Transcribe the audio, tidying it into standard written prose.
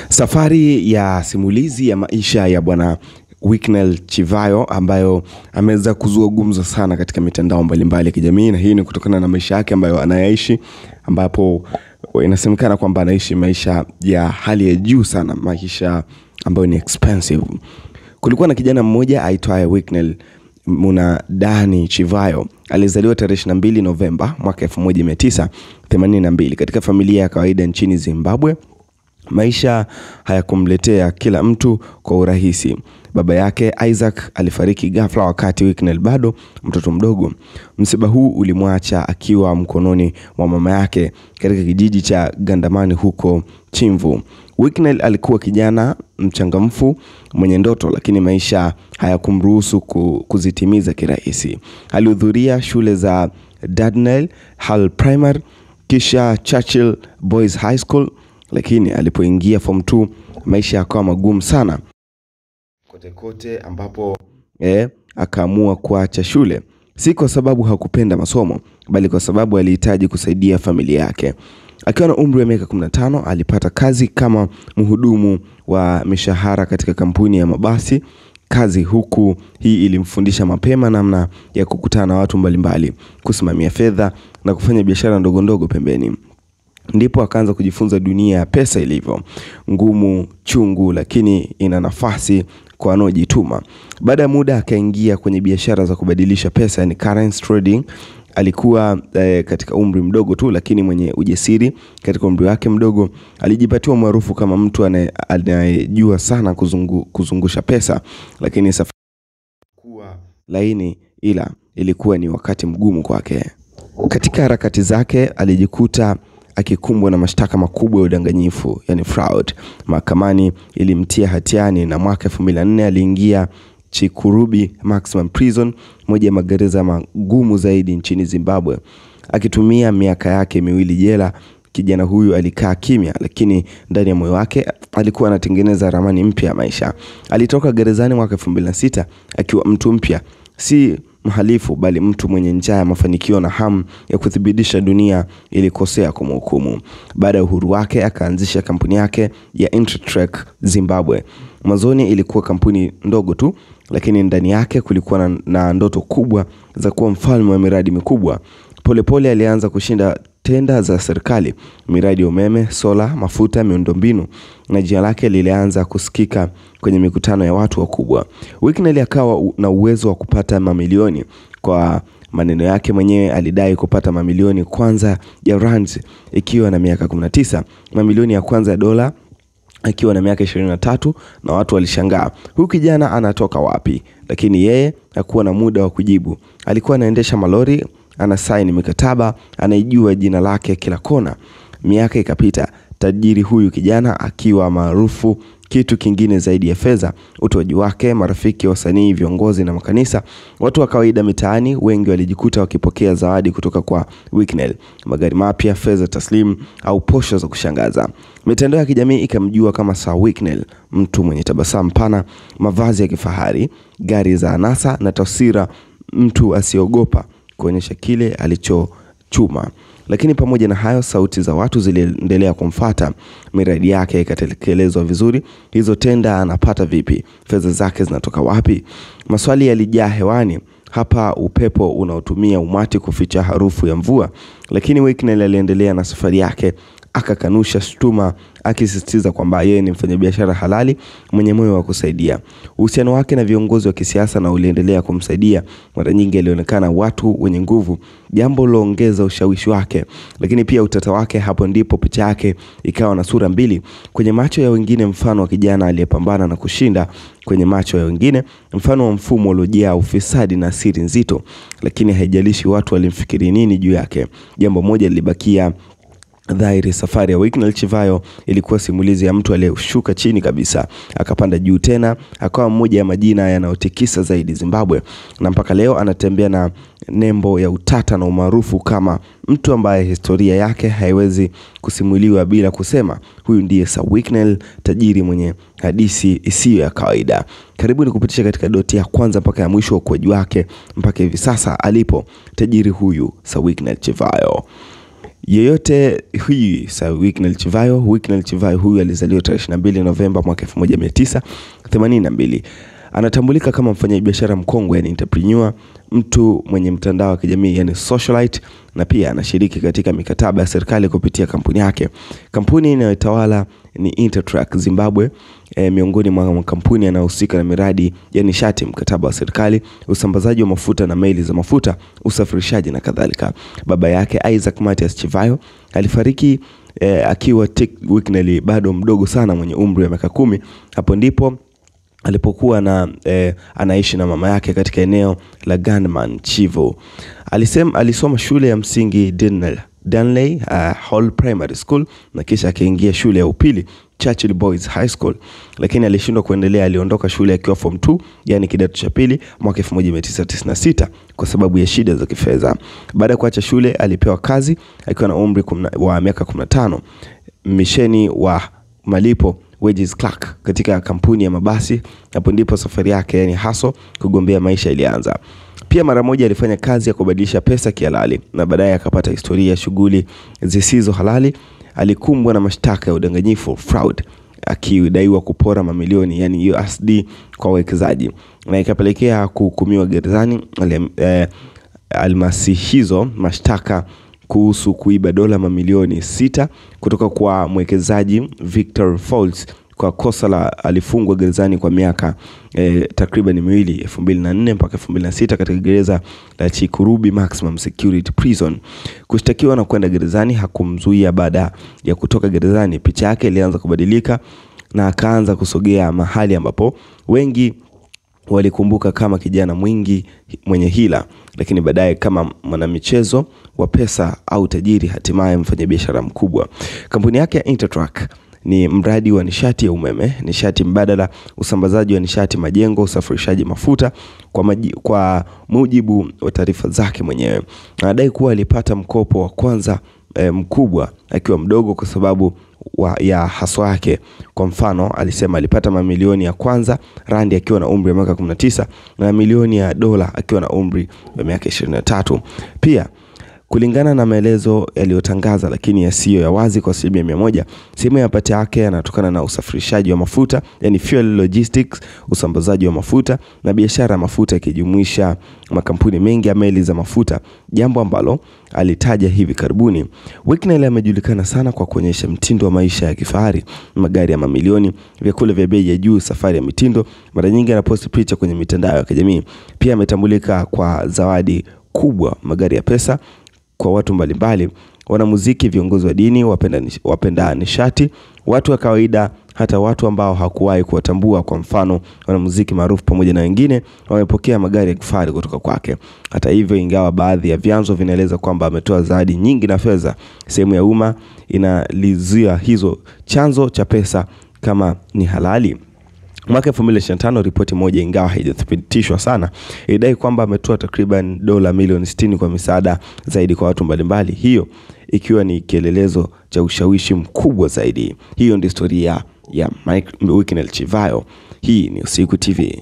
Safari ya simulizi ya maisha ya bwana Wicknell Chivayo ambayo ameweza kuzua gumzo sana katika mitandao mbalimbali ya kijamii, na hii ni kutokana na maisha yake ambayo anayaishi, ambapo inasemekana kwamba anaishi maisha ya hali ya juu sana, maisha ambayo ni expensive. Kulikuwa na kijana mmoja aitwaye Wicknell Munadani Chivayo. Alizaliwa tarehe 22 Novemba mwaka 1982 katika familia ya kawaida nchini Zimbabwe. Maisha hayakumletea kila mtu kwa urahisi. Baba yake Isaac alifariki ghafla wakati Wicknell bado mtoto mdogo. Msiba huu ulimwacha akiwa mkononi mwa mama yake katika kijiji cha Gandamani huko Chimvu. Wicknell alikuwa kijana mchangamfu mwenye ndoto, lakini maisha hayakumruhusu kuzitimiza kirahisi. Alihudhuria shule za Dardanelle Hall Primary kisha Churchill Boys High School, lakini alipoingia form 2 maisha yakawa magumu sana kote ambapo akaamua kuacha shule, si kwa sababu hakupenda masomo bali kwa sababu alihitaji kusaidia familia yake. Akiwa na umri wa miaka 15 alipata kazi kama mhudumu wa mishahara katika kampuni ya mabasi. Kazi huku hii ilimfundisha mapema namna ya kukutana na watu mbalimbali, kusimamia fedha na kufanya biashara ndogo ndogo pembeni. Ndipo akaanza kujifunza dunia ya pesa ilivyo ngumu, chungu, lakini ina nafasi kwa wanaojituma. Baada ya muda akaingia kwenye biashara za kubadilisha pesa, yani currency trading. Alikuwa katika umri mdogo tu, lakini mwenye ujasiri. Katika umri wake mdogo alijipatia maarufu kama mtu anayejua sana kuzungusha pesa, lakini safari kuwa laini, ila ilikuwa ni wakati mgumu kwake. Katika harakati zake alijikuta akikumbwa na mashtaka makubwa ya udanganyifu, yani fraud. Mahakamani ilimtia hatiani na mwaka 2004 aliingia Chikurubi Maximum Prison, moja ya magereza magumu zaidi nchini Zimbabwe. Akitumia miaka yake miwili jela, kijana huyu alikaa kimya, lakini ndani ya moyo wake alikuwa anatengeneza ramani mpya ya maisha. Alitoka gerezani mwaka 2006 akiwa mtu mpya, si mhalifu bali mtu mwenye njaa ya mafanikio na hamu ya kuthibitisha dunia ilikosea kumhukumu. Baada ya uhuru wake akaanzisha kampuni yake ya Intertrek Zimbabwe. Mwanzoni ilikuwa kampuni ndogo tu, lakini ndani yake kulikuwa na ndoto kubwa za kuwa mfalme wa miradi mikubwa. Polepole alianza kushinda tenda za serikali, miradi ya umeme, sola, mafuta, miundombinu, na jina lake lilianza kusikika kwenye mikutano ya watu wakubwa. Wicknell akawa na uwezo wa kupata mamilioni. Kwa maneno yake mwenyewe alidai kupata mamilioni kwanza ya rands ikiwa na miaka 19, mamilioni ya kwanza ya dola akiwa na miaka 23, na watu walishangaa, huyu kijana anatoka wapi? Lakini yeye hakuwa na muda wa kujibu. Alikuwa anaendesha malori, anasaini mikataba, anaijua jina lake kila kona. Miaka ikapita, tajiri huyu kijana akiwa maarufu. Kitu kingine zaidi ya fedha, utoaji wake, marafiki, wasanii, viongozi na makanisa, watu wa kawaida mitaani wengi walijikuta wakipokea zawadi kutoka kwa Wicknell: magari mapya, fedha taslimu au posho za kushangaza. Mitandao ya kijamii ikamjua kama Sir Wicknell, mtu mwenye tabasamu pana, mavazi ya kifahari, gari za anasa na taswira mtu asiogopa kuonyesha kile alichochuma. Lakini pamoja na hayo, sauti za watu ziliendelea kumfuata. Miradi yake ikatekelezwa vizuri. Hizo tenda anapata vipi? Fedha zake zinatoka wapi? Maswali yalijaa hewani. Hapa upepo unaotumia umati kuficha harufu ya mvua. Lakini Wicknell aliendelea na safari yake, akakanusha shutuma, akisisitiza kwamba yeye ni mfanyabiashara halali mwenye moyo wa kusaidia. Uhusiano wake na viongozi wa kisiasa na uliendelea kumsaidia. Mara nyingi alionekana watu wenye nguvu, jambo liloongeza ushawishi wake. Lakini pia utata wake. Hapo ndipo picha yake ikawa na sura mbili. Kwenye macho ya wengine mfano wa kijana aliyepambana na kushinda, kwenye macho ya wengine mfano wa mfumo uliojaa ufisadi na siri nzito. Lakini haijalishi watu walimfikiri nini juu yake, jambo moja lilibakia dhahiri: safari ya Wicknell Chivayo ilikuwa simulizi ya mtu aliyeshuka chini kabisa akapanda juu tena, akawa mmoja ya majina yanayotikisa zaidi Zimbabwe, na mpaka leo anatembea na nembo ya utata na umaarufu kama mtu ambaye historia yake haiwezi kusimuliwa bila kusema huyu ndiye Sir Wicknell, tajiri mwenye hadithi isiyo ya kawaida. Karibu nikupitisha katika doti ya kwanza mpaka ya mwisho wa ukuaji wake mpaka hivi sasa alipo tajiri huyu Sir Wicknell Chivayo. Yeyote huyu Wicknell Chivayo huyu alizaliwa tarehe 22 Novemba mwaka 1982. Anatambulika kama mfanyabiashara mkongwe, yani entrepreneur, mtu mwenye mtandao wa kijamii, yani socialite, na pia anashiriki katika mikataba ya serikali kupitia kampuni yake. Kampuni inayotawala ni Intertrack Zimbabwe, miongoni mwa makampuni yanayohusika na miradi ya nishati, mkataba wa serikali, usambazaji wa mafuta na meli za mafuta, usafirishaji na kadhalika. Baba yake Isaac Matias Chivayo alifariki akiwa Wicknell bado mdogo sana, mwenye umri wa miaka 10. Hapo ndipo alipokuwa anaishi na mama yake katika eneo la Gunman Chivo. Alisoma shule ya msingi Danley Hall Primary School na kisha akaingia shule ya upili Churchill Boys High School, lakini alishindwa kuendelea. Aliondoka shule akiwa form 2, yani kidato cha pili, mwaka 1996 kwa sababu ya shida za kifedha. Baada ya kuacha shule alipewa kazi akiwa na umri wa miaka 15, misheni wa malipo wages clerk katika kampuni ya mabasi. Hapo ndipo safari yake, yani haso kugombea maisha, ilianza. Pia mara moja alifanya kazi ya kubadilisha pesa kihalali na baadaye akapata historia ya shughuli zisizo halali. Alikumbwa na mashtaka ya udanganyifu, fraud, akidaiwa kupora mamilioni, yani USD, kwa wawekezaji, na ikapelekea kuhukumiwa gerezani. Almasi hizo mashtaka kuhusu kuiba dola mamilioni 6 kutoka kwa mwekezaji Victor Falls. Kwa kosa la alifungwa gerezani kwa miaka takriban 2, 2004 mpaka 2006 katika gereza la Chikurubi Maximum Security Prison. Kushtakiwa na kwenda gerezani hakumzuia baada ya kutoka gerezani, picha yake ilianza kubadilika na akaanza kusogea mahali ambapo wengi walikumbuka kama kijana mwingi mwenye hila, lakini baadaye kama mwanamichezo wa pesa au tajiri, hatimaye mfanyabiashara mkubwa. Kampuni yake ya Intertrack ni mradi wa nishati ya umeme, nishati mbadala, usambazaji wa nishati, majengo, usafirishaji mafuta. Kwa mujibu wa taarifa zake mwenyewe, anadai kuwa alipata mkopo wa kwanza mkubwa akiwa mdogo kwa sababu ya haswa yake. Kwa mfano, alisema alipata mamilioni ya kwanza randi akiwa na umri wa miaka 19 na milioni ya dola akiwa na umri wa miaka 23. Pia kulingana na maelezo yaliyotangaza lakini yasiyo ya wazi kwa 100%, sehemu ya mapato yake yanatokana na usafirishaji wa mafuta, yani fuel logistics, usambazaji wa mafuta na biashara ya mafuta, ikijumuisha makampuni mengi ya meli za mafuta, jambo ambalo alitaja hivi karibuni. Wicknell amejulikana sana kwa kuonyesha mtindo wa maisha ya kifahari, magari ya mamilioni, vyakula vya bei ya juu, safari ya mitindo. Mara nyingi anaposti picha kwenye mitandao ya kijamii. Pia ametambulika kwa zawadi kubwa, magari ya pesa kwa watu mbalimbali, wanamuziki, viongozi wa dini, wapenda nishati, watu wa kawaida, hata watu ambao hakuwahi kuwatambua. Kwa mfano, wanamuziki maarufu pamoja na wengine wamepokea magari ya kifahari kutoka kwake. Hata hivyo, ingawa baadhi ya vyanzo vinaeleza kwamba ametoa zawadi nyingi na fedha, sehemu ya umma inalizia hizo chanzo cha pesa kama ni halali. Mwaka 2025, ripoti moja, ingawa haijathibitishwa sana, ilidai kwamba ametoa takriban dola milioni 60 kwa misaada zaidi kwa watu mbalimbali, hiyo ikiwa ni kielelezo cha ushawishi mkubwa zaidi. Hiyo ndio historia ya Wicknell Chivayo. Hii ni Usiku TV.